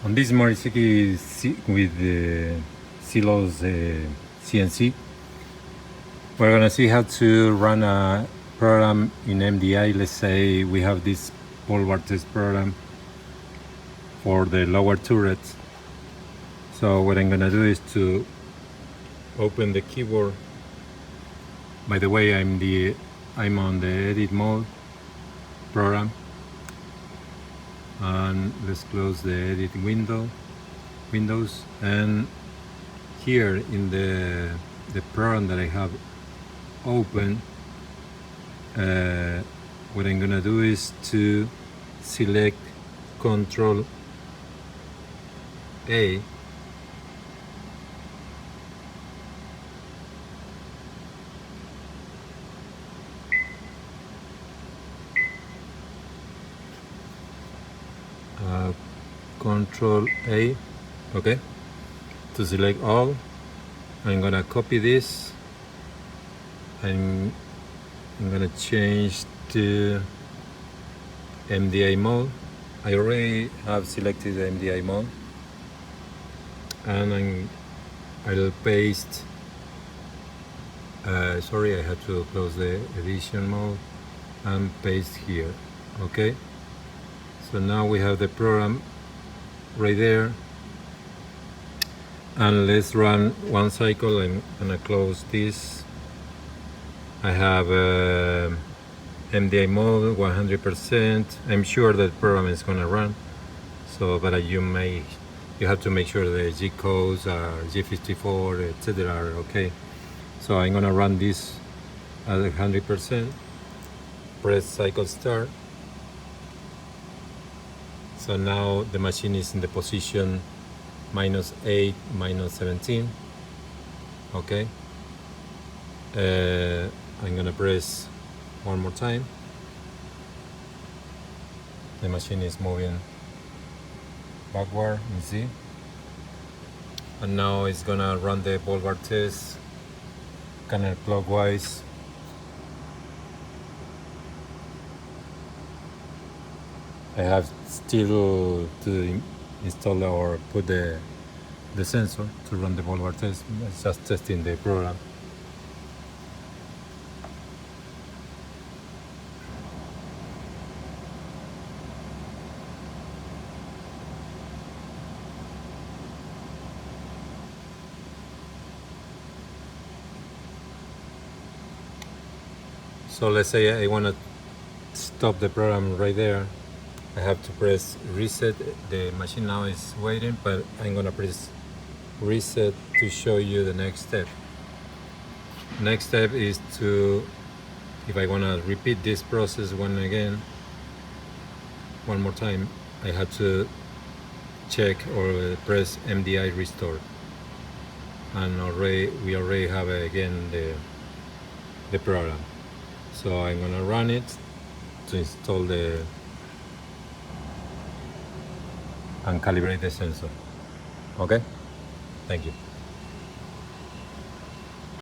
On this Mori with the CELOS CNC, we're gonna see how to run a program in MDI. Let's say we have this pole bar test program for the lower turret. So what I'm gonna do is to open the keyboard. By the way, I'm on the edit mode program, and let's close the edit windows, and here in the program that I have open, what I'm gonna do is to select Control A, Control A, okay, to select all. I'm gonna copy this and I'm gonna change to MDI mode. I already have selected the MDI mode, and I'll paste, sorry, I had to close the edition mode and paste here. Okay, so now we have the program right there, and let's run one cycle. I'm gonna close this. I have MDI mode 100%. I'm sure that program is gonna run, so but you have to make sure the G codes are G54, etc. are okay. So I'm gonna run this at 100%. Press cycle start. So now the machine is in the position -8, -17. Okay. I'm gonna press one more time. The machine is moving backward in Z, and now it's gonna run the ball bar test counterclockwise. I have still to install or put the sensor to run the ball bar test. It's just testing the program. So let's say I want to stop the program right there. I have to press reset. The machine now is waiting, but I'm gonna press reset to show you the next step. Next step is to, if I want to repeat this process one more time, I have to check or press MDI Restore, and we already have again the program. So I'm gonna run it to install and calibrate the sensor. Okay, thank you.